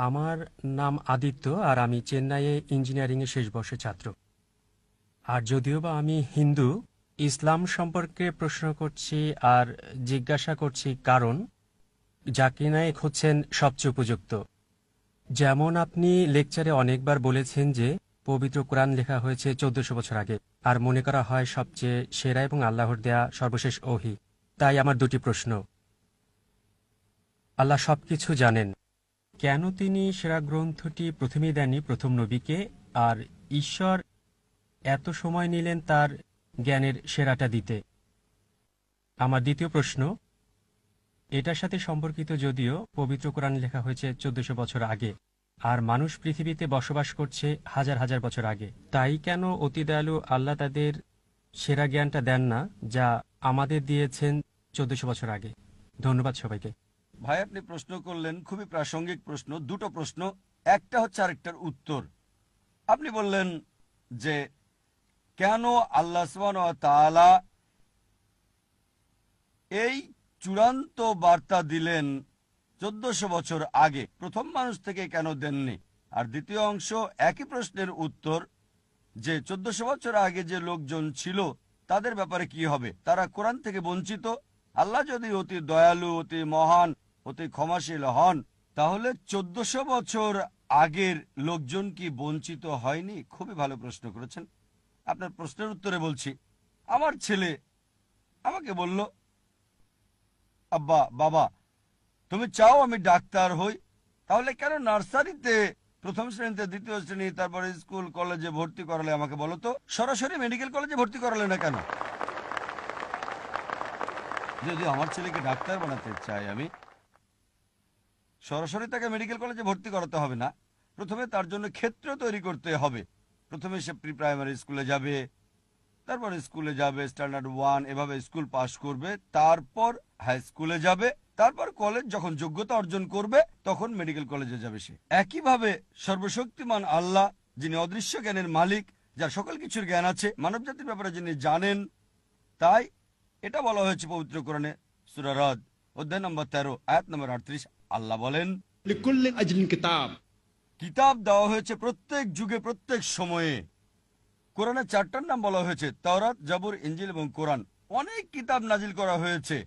আমার নাম আদিত্য আর আমি চেন্নাইয়ে ইঞ্জিনিয়ারিংয়ে শেষ বর্ষের ছাত্র। আর যদিও বা আমি হিন্দু, ইসলাম সম্পর্কে প্রশ্ন করছি আর জিজ্ঞাসা করছি কারণ জাকির নায়েক হচ্ছেন সবচেয়ে উপযুক্ত। যেমন আপনি লেকচারে অনেকবার বলেছেন যে পবিত্র কোরআন লেখা হয়েছে 1400 বছর আগে আর মনে করা হয় সবচেয়ে সেরা এবং আল্লাহর দেয়া সর্বশেষ ওহী। তাই আমার দুটি প্রশ্ন। আল্লাহ সবকিছু জানেন, কেন তিনি সেরা গ্রন্থটি প্রথমেই দেননি প্রথম নবীকে, আর ঈশ্বর এত সময় নিলেন তার জ্ঞানের সেরাটা দিতে? আমার দ্বিতীয় প্রশ্ন এটার সাথে সম্পর্কিত, যদিও পবিত্র কোরআন লেখা হয়েছে 1400 বছর আগে আর মানুষ পৃথিবীতে বসবাস করছে হাজার হাজার বছর আগে, তাই কেন অতি দয়ালু আল্লাহ তাদের সেরা জ্ঞানটা দেন না যা আমাদের দিয়েছেন 1400 বছর আগে? ধন্যবাদ সবাইকে। ভাই, আপনি প্রশ্ন করলেন খুবই প্রাসঙ্গিক প্রশ্ন, দুটো প্রশ্ন, একটা হচ্ছে আরেকটার উত্তর। আপনি বললেন যে কেন আল্লাহ সুবহানাহু ওয়া তাআলা এই চূড়ান্ত বার্তা দিলেন 1400 বছর আগে, প্রথম মানুষ থেকে কেন দেননি? আর দ্বিতীয় অংশ একই প্রশ্নের উত্তর, যে 1400 বছর আগে যে লোকজন ছিল তাদের ব্যাপারে কি হবে? তারা কোরআন থেকে বঞ্চিত। আল্লাহ যদি অতি দয়ালু, অতি মহান, অতি ক্ষমাশীল হন, তাহলে 1400 বছর আগের লোকজন কি বঞ্চিত হয়নি? খুবই ভালো প্রশ্ন করেছেন। আপনার প্রশ্নের উত্তরে বলছি, আমার ছেলে আমাকে বলল, আব্বা, বাবা, তুমি চাও আমি ডাক্তার হই, তাহলে কেন নার্সারিতে প্রথম শ্রেণীতে, দ্বিতীয় শ্রেণী, তারপরে স্কুল কলেজে ভর্তি করালে আমাকে বলো তো? সরাসরি মেডিকেল কলেজে ভর্তি করালে না কেন? যদি আমার ছেলেকে ডাক্তার বানাতে চাই আমি, সরাসরি তাকে মেডিকেল কলেজে ভর্তি করাতে হবে না। প্রথমে তার জন্য ক্ষেত্র তৈরি করতে হবে। প্রথমে সে প্রি প্রাইমারি স্কুলে যাবে, তারপর স্কুলে যাবে, স্ট্যান্ডার্ড 1 এভাবে স্কুল পাস করবে, তারপর হাই স্কুলে যাবে, তারপর কলেজ যখন যোগ্যতা অর্জন করবে তখন মেডিকেল কলেজে যাবে সে। একইভাবে সর্বশক্তিমান আল্লাহ, যিনি অদৃশ্য জ্ঞানের মালিক, যার সকল কিছুর জ্ঞান আছে, মানব জাতির ব্যাপারে যিনি জানেন, তাই এটা বলা হয়েছে পবিত্র কোরআনে সূরা রাদ অধ্যায় নম্বর 13 আয়াত নম্বর 38। আল্লাহ বলেন, লিকুল্লিন আজলিন কিতাব। কিতাব দেওয়া হয়েছে প্রত্যেক যুগে, প্রত্যেক সময়ে। কোরআনে 4টার নাম বলা হয়েছে, তাওরাত, জাবুর, ইনজিল এবং কোরআন। অনেক কিতাব নাজিল করা হয়েছে।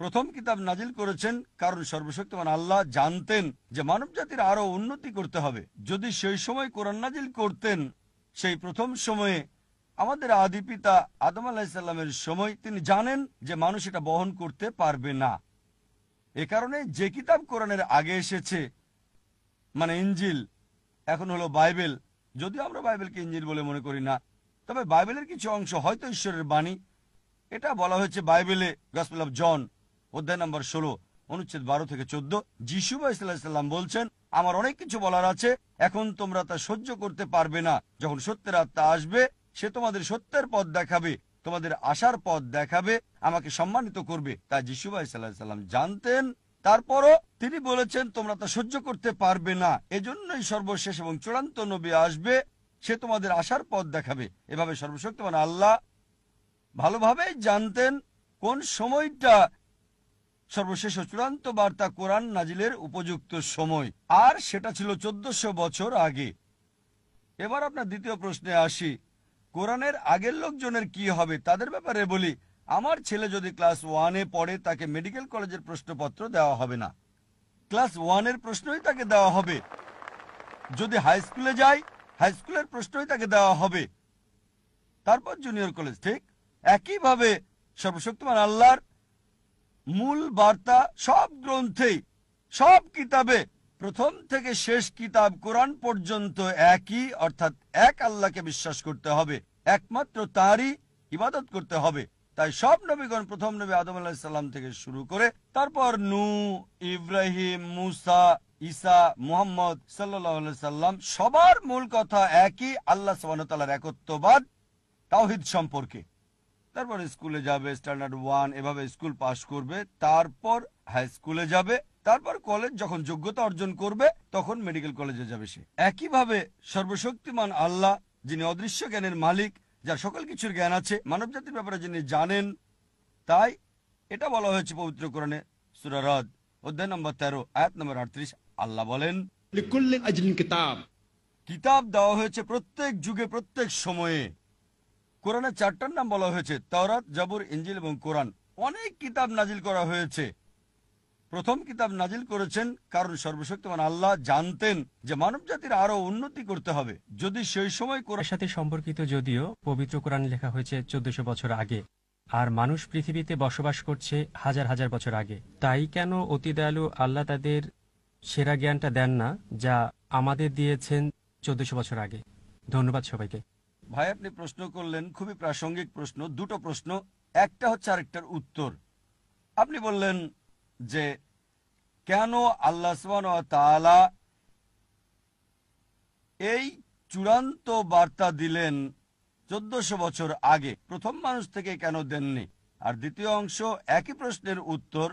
প্রথম কিতাব নাজিল করেছেন কারণ সর্বশক্তিমান আল্লাহ জানতেন যে মানব জাতির আরো উন্নতি করতে হবে। যদি সেই সময় কোরআন নাজিল করতেন, সেই প্রথম সময়ে আমাদের আদি পিতা আদম আলাইহিস সালামের সময়, তিনি জানেন যে মানুষ এটা বহন করতে পারবে না। এ কারণে যে কিতাব কোরআনের আগে এসেছে, মানে ইনজিল, এখন হলো বাইবেল, যদিও আমরা বাইবেলকে ইনজিল বলে মনে করি না, তবে বাইবেলের কিছু অংশ হয়তো ঈশ্বরের বাণী। এটা বলা হয়েছে বাইবেলে গসপেল অফ জন অধ্যায় নম্বর 16 অনুচ্ছেদ 12 থেকে 14। যিশু আলাইহিসসালাম বলছেন, আমার অনেক কিছু বলার আছে, এখন তোমরা তা সহ্য করতে পারবে না। যখন সত্যের আত্মা আসবে, সে তোমাদের সত্যের পথ দেখাবে, তোমাদের আশার পথ দেখাবে, আমাকে সম্মানিত করবে। তাই যিশু আলাইহিসসালাম জানতেন। তারপরও তিনি বলেছেন তোমরা তা সহ্য করতে পারবে না, এজন্যই সর্বশেষ এবং চূড়ান্ত নবী আসবে, সে তোমাদের আশার পথ দেখাবে। এভাবে সর্বশক্তিমান আল্লাহ ভালোভাবেই জানতেন কোন সময়টা সর্বশেষ ও চূড়ান্ত বার্তা কোরআন নাজিলের উপযুক্ত সময়, আর সেটা ছিল 1400 বছর আগে। এবার আপনার দ্বিতীয় প্রশ্নে আসি, কোরআনের আগের লোকজনের কি হবে? তাদের ব্যাপারে বলি, আমার ছেলে যদি ক্লাস 1-এ পড়ে, তাকে মেডিকেল কলেজের প্রশ্নপত্র দেওয়া হবে না, ক্লাস 1-এর প্রশ্নই তাকে দেওয়া হবে। যদি হাই স্কুলে যায়, হাই স্কুলের প্রশ্নই তাকে দেওয়া হবে, তারপর জুনিয়র কলেজ। ঠিক একইভাবে সর্বশক্তিমান আল্লাহর মূল বার্তা সব গ্রন্থেই, সব কিতাবে, প্রথম থেকে শেষ কিতাব কোরআন পর্যন্ত একই, অর্থাৎ এক আল্লাহকে বিশ্বাস করতে হবে, একমাত্র তাঁরই ইবাদত করতে হবে। তাই সব নবীগণ, প্রথম নবী আদম আলাইহিস সালাম থেকে শুরু করে তারপর নূহ, ইব্রাহিম, মুসা, ঈসা, মুহাম্মদ সাল্লাল্লাহু আলাইহি সাল্লাম, সবার মূল কথা একই, আল্লাহ সুবহানাহু ওয়া তাআলার একত্ববাদ, তাওহীদ সম্পর্কে। তারপর স্কুলে যাবে, স্ট্যান্ডার্ড 1 এভাবে স্কুল পাস করবে, তারপর হাই স্কুলে যাবে, তারপর কলেজ যখন যোগ্যতা অর্জন করবে তখন মেডিকেল কলেজে যাবে সে। একইভাবে সর্বশক্তিমান আল্লাহ, যিনি অদৃশ্য জ্ঞানের মালিক, যার সকল কিছুর জ্ঞান আছে, মানব জাতির ব্যাপারে যিনি জানেন, তাই এটা বলা হয়েছে পবিত্র কোরআনে সূরা রাদ অধ্যায় নম্বর 13 আয়াত নম্বর 38। আল্লাহ বলেন, لكل أجل كتاب কিতাব দেওয়া হয়েছে প্রত্যেক যুগে প্রত্যেক সময়ে। কোরআনে 4টার নাম বলা হয়েছে, তাওরাত, জাবুর, ইনজিল এবং কোরআন। অনেক কিতাব নাজিল করা হয়েছে। প্রথম কিতাব নাজিল করেছেন কারণ সর্বশক্তিমান আল্লাহ জানতেন যে মানব জাতির আরো উন্নতি করতে হবে। যদি সেই সময় এর সাথে সম্পর্কিত যদিও পবিত্র কোরআন লেখা হয়েছে 1400 বছর আগে, আর মানুষ পৃথিবীতে বসবাস করছে হাজার হাজার বছর আগে, তাই কেন অতি দয়ালু আল্লাহ তাদের সেরা জ্ঞানটা দেন না যা আমাদের দিয়েছেন 1400 বছর আগে? ধন্যবাদ সবাইকে। ভাই, আপনি প্রশ্ন করলেন, খুবই প্রাসঙ্গিক প্রশ্ন। দুটো প্রশ্ন, একটা হচ্ছে আরেকটার উত্তর। আপনি বললেন যে কেন আল্লাহ সুবহানাহু ওয়া তাআলা এই চূড়ান্ত বার্তা দিলেন 1400 বছর আগে, প্রথম মানুষ থেকে কেন দেননি? আর দ্বিতীয় অংশ একই প্রশ্নের উত্তর,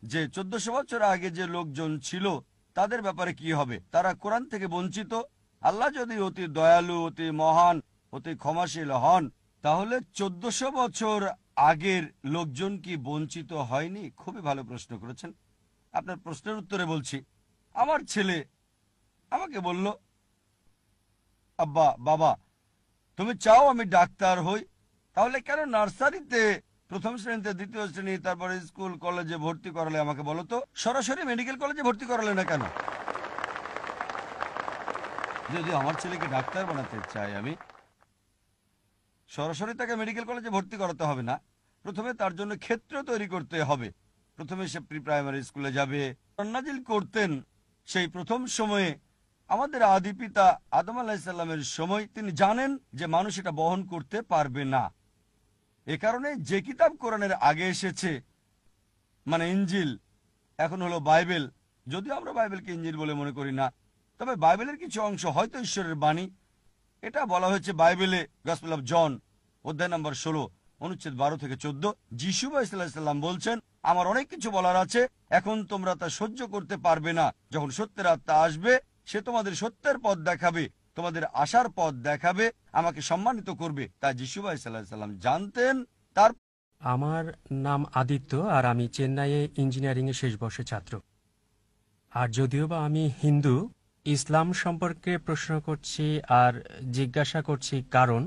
যে 1400 বছর আগে যে লোকজন ছিল তাদের ব্যাপারে কি হবে? তারা কোরআন থেকে বঞ্চিত। আল্লাহ যদি অতি দয়ালু, অতি মহান, অতি ক্ষমাশীল হন, তাহলে 1400 বছর আগের লোকজন কি বঞ্চিত হয়নি? খুবই ভালো প্রশ্ন করেছেন। আপনার প্রশ্নের উত্তরে বলছি, আমার ছেলে আমাকে বলল, আব্বা, বাবা, তুমি চাও আমি ডাক্তার হই, তাহলে কেন নার্সারিতে প্রথম শ্রেণীতে, দ্বিতীয় শ্রেণী, তারপরে স্কুল কলেজে ভর্তি করালে আমাকে বলো তো? সরাসরি মেডিকেল কলেজে ভর্তি করালে না কেন? যদি আমার ছেলেকে ডাক্তার বানাতে চাই আমি, সরাসরি তাকে মেডিকেল কলেজে ভর্তি করাতে হবে না। প্রথমে তার জন্য ক্ষেত্র তৈরি করতে হবে। প্রথমে সে প্রি প্রাইমারি স্কুলে যাবে। নাজিল করতেন সেই প্রথম সময়ে আমাদের আদি পিতা আদম আলাইহিস সালামের সময়। তিনি জানেন যে মানুষ এটা বহন করতে পারবে না। এ কারণে যে কিতাব কোরআনের আগে এসেছে, মানে ইনজিল, এখন হলো বাইবেল, যদিও আমরা বাইবেলকে ইনজিল বলে মনে করি না, তবে বাইবেলের কিছু অংশ হয়তো ঈশ্বরের বাণী। এটা বলা হয়েছে বাইবেলে গসপেল অফ জন অধ্যায় নম্বর 16 অনুচ্ছেদ 12 থেকে 14। যিশু আলাইহিস সালাম বলছেন, আমার অনেক কিছু বলার আছে, এখন তোমরা তা সহ্য করতে পারবে না। যখন সত্যের আত্মা আসবে, সে তোমাদের সত্যের পথ দেখাবে, তোমাদের আশার পথ দেখাবে, আমাকে সম্মানিত করবে। তাই যিশু আলাইহিস সালাম জানতেন তার। আমার নাম আদিত্য, আর আমি চেন্নাইয়ে ইঞ্জিনিয়ারিংয়ে শেষ বর্ষের ছাত্র। আর যদিও বা আমি হিন্দু, ইসলাম সম্পর্কে প্রশ্ন করছি আর জিজ্ঞাসা করছি কারণ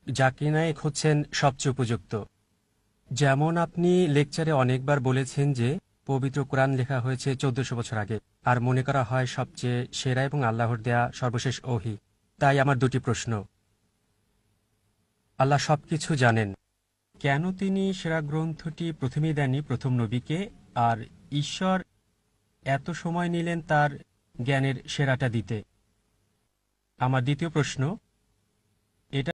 জাকির নায়েক হচ্ছেন সবচেয়ে উপযুক্ত। যেমন আপনি লেকচারে অনেকবার বলেছেন যে পবিত্র কোরআন লেখা হয়েছে 1400 বছর আগে, আর মনে করা হয় সবচেয়ে সেরা এবং আল্লাহর দেয়া সর্বশেষ ওহী। তাই আমার দুটি প্রশ্ন। আল্লাহ সবকিছু জানেন, কেন তিনি সেরা গ্রন্থটি প্রথমেই দেননি প্রথম নবীকে, আর ঈশ্বর এত সময় নিলেন তার জ্ঞানের সেরাটা দিতে? আমার দ্বিতীয় প্রশ্ন,